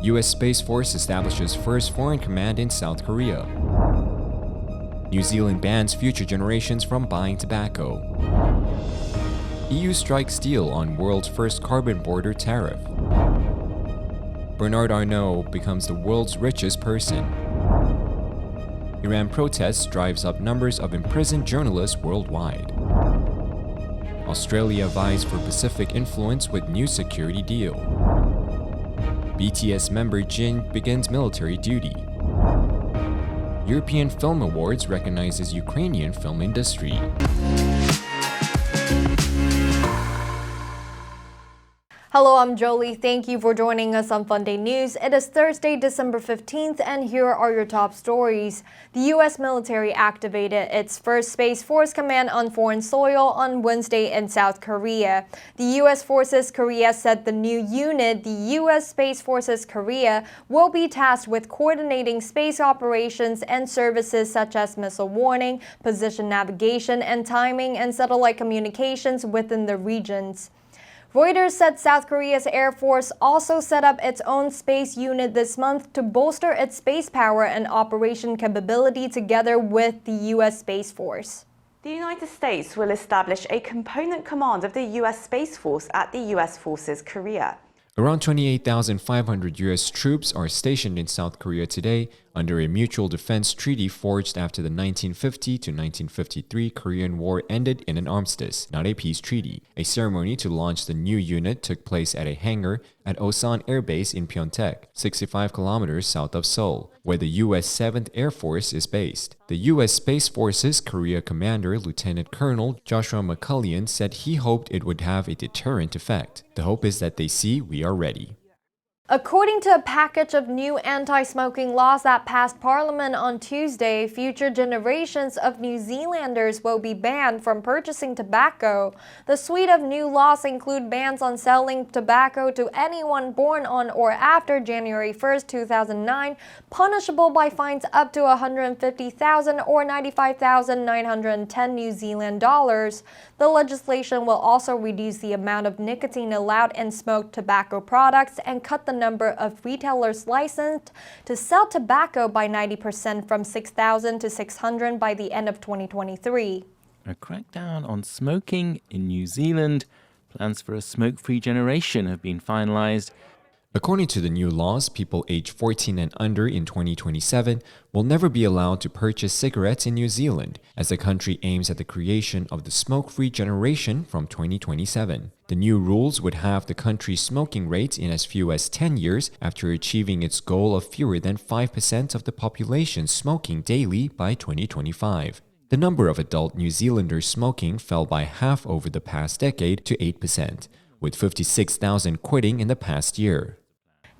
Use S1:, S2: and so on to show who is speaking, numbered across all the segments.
S1: U.S. Space Force establishes first foreign command in South Korea. New Zealand bans future generations from buying tobacco. EU strikes deal on world's first carbon border tariff. Bernard Arnault becomes the world's richest person. Iran protests drives up numbers of imprisoned journalists worldwide. Australia vies for Pacific influence with new security deal. BTS member Jin begins military duty. European Film Awards recognizes Ukrainian film industry.
S2: Hello, I'm Jolie. Thank you for joining us on FUNDAY News. It is Thursday, December 15th, and here are your top stories. The U.S. military activated its first Space Force command on foreign soil on Wednesday in South Korea. The U.S. Forces Korea said the new unit, the U.S. Space Forces Korea, will be tasked with coordinating space operations and services such as missile warning, position navigation and timing, and satellite communications within the regions. Reuters said South Korea's Air Force also set up its own space unit this month to bolster its space power and operation capability together with the U.S. Space Force.
S3: The United States will establish a component command of the U.S. Space Force at the U.S. Forces Korea.
S1: Around 28,500 U.S. troops are stationed in South Korea today under a mutual defense treaty forged after the 1950 to 1953 Korean War ended in an armistice, not a peace treaty. A ceremony to launch the new unit took place at a hangar at Osan Air Base in Pyeongtaek, 65 kilometers south of Seoul, where the U.S. 7th Air Force is based. The U.S. Space Forces Korea Commander Lieutenant Colonel Joshua McCullion said he hoped it would have a deterrent effect. The hope is that they see we are ready.
S2: According to a package of new anti-smoking laws that passed Parliament on Tuesday, future generations of New Zealanders will be banned from purchasing tobacco. The suite of new laws include bans on selling tobacco to anyone born on or after January 1, 2009, punishable by fines up to 150,000 or 95,910 New Zealand dollars. The legislation will also reduce the amount of nicotine allowed in smoked tobacco products and cut the number of retailers licensed to sell tobacco by 90% from 6,000 to 600 by the end of 2023.
S4: A crackdown on smoking in New Zealand. Plans for a smoke-free generation have been finalized.
S1: According to the new laws, people aged 14 and under in 2027 will never be allowed to purchase cigarettes in New Zealand, as the country aims at the creation of the smoke-free generation from 2027. The new rules would have the country's smoking rates in as few as 10 years after achieving its goal of fewer than 5% of the population smoking daily by 2025. The number of adult New Zealanders smoking fell by half over the past decade to 8%, with 56,000 quitting in the past year.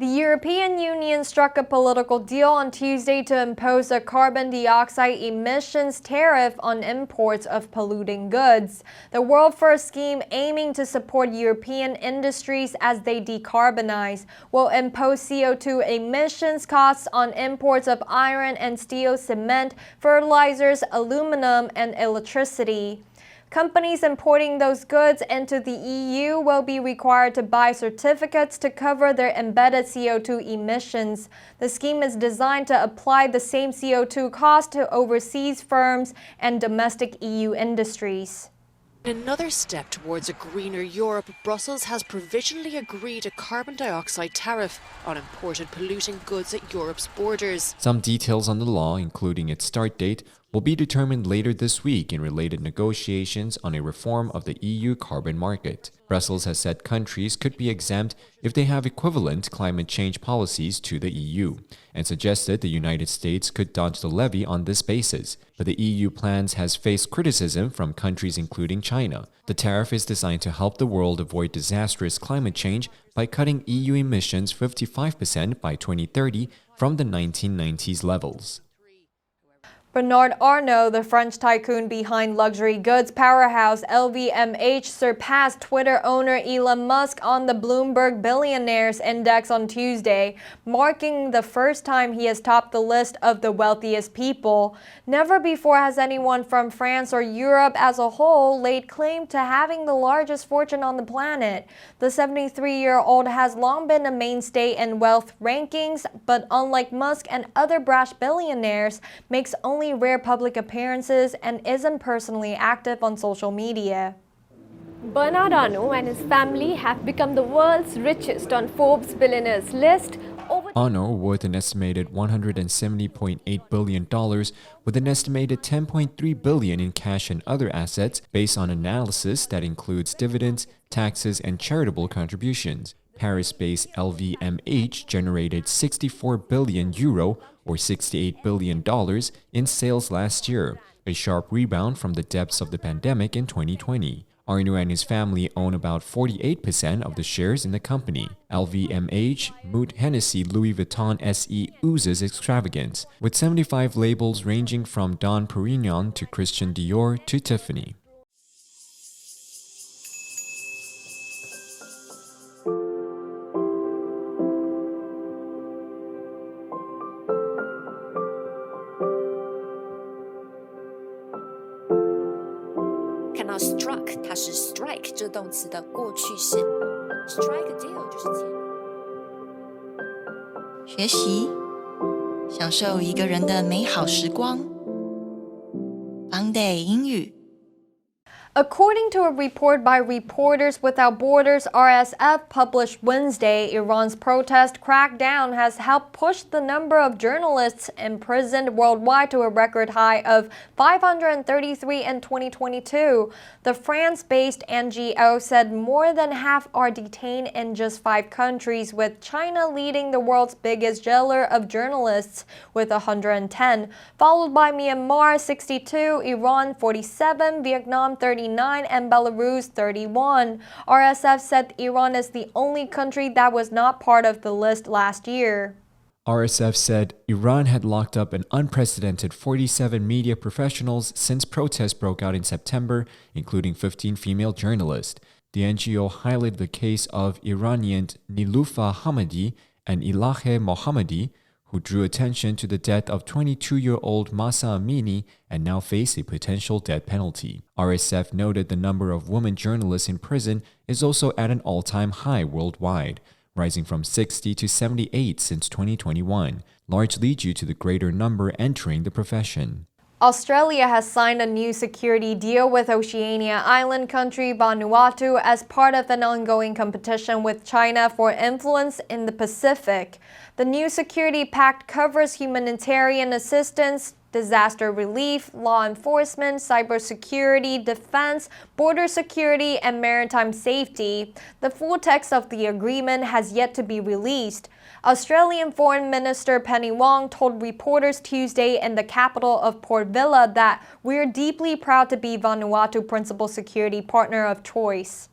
S2: The European Union struck a political deal on Tuesday to impose a carbon dioxide emissions tariff on imports of polluting goods. The world-first scheme aiming to support European industries as they decarbonize will impose CO2 emissions costs on imports of iron and steel, cement, fertilizers, aluminum, and electricity. Companies importing those goods into the EU will be required to buy certificates to cover their embedded CO2 emissions. The scheme is designed to apply the same CO2 cost to overseas firms and domestic EU industries.
S5: In another step towards a greener Europe, Brussels has provisionally agreed a carbon dioxide tariff on imported polluting goods at Europe's borders.
S1: Some details on the law, including its start date, will be determined later this week in related negotiations on a reform of the EU carbon market. Brussels has said countries could be exempt if they have equivalent climate change policies to the EU, and suggested the United States could dodge the levy on this basis. But the EU plans has faced criticism from countries including China. The tariff is designed to help the world avoid disastrous climate change by cutting EU emissions 55% by 2030 from the 1990s levels.
S2: Bernard Arnault, the French tycoon behind luxury goods powerhouse LVMH, surpassed Twitter owner Elon Musk on the Bloomberg Billionaires Index on Tuesday, marking the first time he has topped the list of the wealthiest people. Never before has anyone from France or Europe as a whole laid claim to having the largest fortune on the planet. The 73-year-old has long been a mainstay in wealth rankings, but unlike Musk and other brash billionaires, makes only rare public appearances and isn't personally active on social media. Bernard Arnault and his family have become the world's richest on Forbes billionaires list.
S1: Arnault, worth an estimated $170.8 billion, with an estimated $10.3 billion in cash and other assets based on analysis that includes dividends, taxes, and charitable contributions. Paris-based LVMH generated €64 billion or $68 billion in sales last year, a sharp rebound from the depths of the pandemic in 2020. Arnault and his family own about 48% of the shares in the company. LVMH, Moët Hennessy Louis Vuitton SE oozes extravagance, with 75 labels ranging from Dom Perignon to Christian Dior to Tiffany.
S6: Struck 它是 strike 这动词的过去式 ，strike a deal 就是
S7: 学习，享受一个人的美好时光。FUNDAY 英语。
S2: According to a report by Reporters Without Borders (RSF) published Wednesday, Iran's protest crackdown has helped push the number of journalists imprisoned worldwide to a record high of 533 in 2022. The France-based NGO said more than half are detained in just 5 countries, with China leading the world's biggest jailer of journalists with 110, followed by Myanmar 62, Iran 47, Vietnam 39, and Belarus 31. RSF said Iran is the only country that was not part of the list last year.
S1: RSF said Iran had locked up an unprecedented 47 media professionals since protests broke out in September, including 15 female journalists. The NGO highlighted the case of Iranian Niloufa Hamadi and Ilahe Mohammadi, who drew attention to the death of 22-year-old Mahsa Amini and now face a potential death penalty. RSF noted the number of women journalists in prison is also at an all-time high worldwide, rising from 60 to 78 since 2021, largely due to the greater number entering the profession.
S2: Australia has signed a new security deal with Oceania island country Vanuatu as part of an ongoing competition with China for influence in the Pacific. The new security pact covers humanitarian assistance, disaster relief, law enforcement, cybersecurity, defense, border security, and maritime safety. The full text of the agreement has yet to be released. Australian Foreign Minister Penny Wong told reporters Tuesday in the capital of Port Vila that we're deeply proud to be Vanuatu's principal security partner of choice.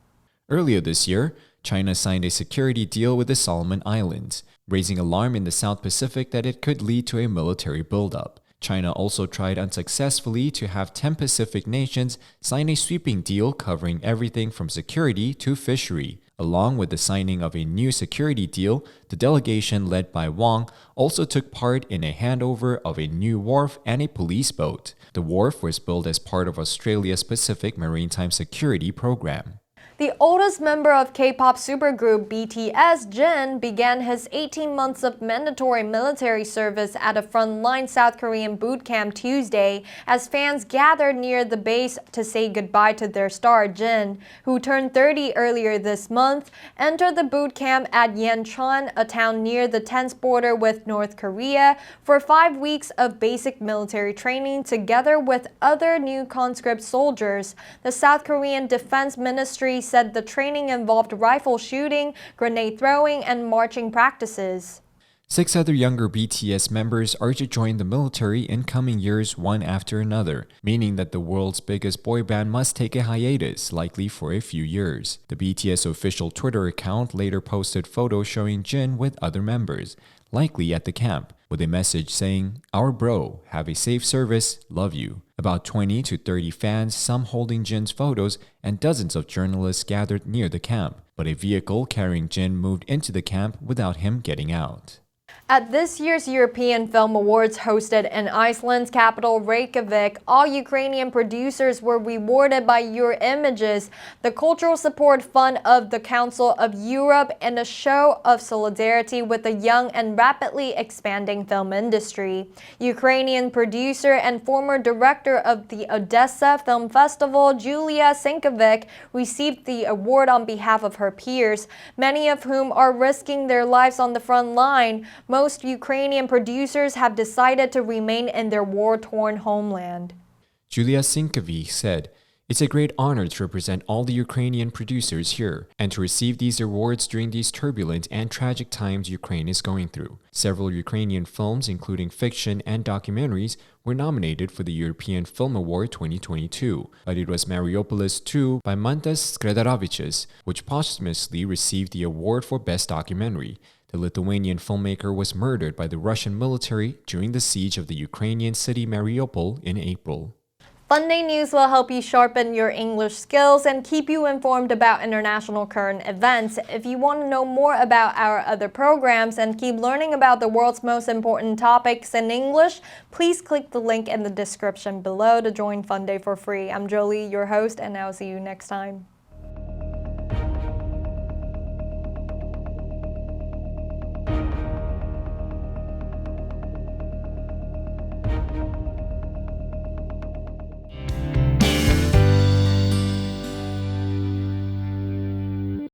S1: Earlier this year, China signed a security deal with the Solomon Islands, raising alarm in the South Pacific that it could lead to a military buildup. China also tried unsuccessfully to have 10 Pacific nations sign a sweeping deal covering everything from security to fishery. Along with the signing of a new security deal, the delegation led by Wong also took part in a handover of a new wharf and a police boat. The wharf was built as part of Australia's Pacific Maritime Security Program.
S2: The oldest member of K-pop supergroup BTS, Jin, began his 18 months of mandatory military service at a frontline South Korean boot camp Tuesday as fans gathered near the base to say goodbye to their star Jin, who turned 30 earlier this month, entered the boot camp at Yancheon, a town near the tense border with North Korea, for 5 weeks of basic military training together with other new conscript soldiers. The South Korean Defense Ministry said the training involved rifle shooting, grenade throwing, and marching practices.
S1: 6 other younger BTS members are to join the military in coming years one after another, meaning that the world's biggest boy band must take a hiatus, likely for a few years. The BTS official Twitter account later posted photos showing Jin with other members, likely at the camp, with a message saying, "Our bro, have a safe service, love you." About 20 to 30 fans, some holding Jin's photos, and dozens of journalists gathered near the camp, but a vehicle carrying Jin moved into the camp without him getting out.
S2: At this year's European Film Awards hosted in Iceland's capital Reykjavik, all Ukrainian producers were rewarded by Eurimages, the cultural support fund of the Council of Europe, and a show of solidarity with the young and rapidly expanding film industry. Ukrainian producer and former director of the Odessa Film Festival, Julia Sinkovic, received the award on behalf of her peers, many of whom are risking their lives on the front line. Most Ukrainian producers have decided to remain in their war-torn homeland.
S1: Julia Sinkovic said, "It's a great honor to represent all the Ukrainian producers here and to receive these awards during these turbulent and tragic times Ukraine is going through." Several Ukrainian films, including fiction and documentaries, were nominated for the European Film Award 2022, but it was Mariupolis 2 by Mantas Skredarovičius, which posthumously received the award for Best Documentary. The Lithuanian filmmaker was murdered by the Russian military during the siege of the Ukrainian city Mariupol in April.
S2: FUNDAY News will help you sharpen your English skills and keep you informed about international current events. If you want to know more about our other programs and keep learning about the world's most important topics in English, please click the link in the description below to join FUNDAY for free. I'm Jolie, your host, and I'll see you next time.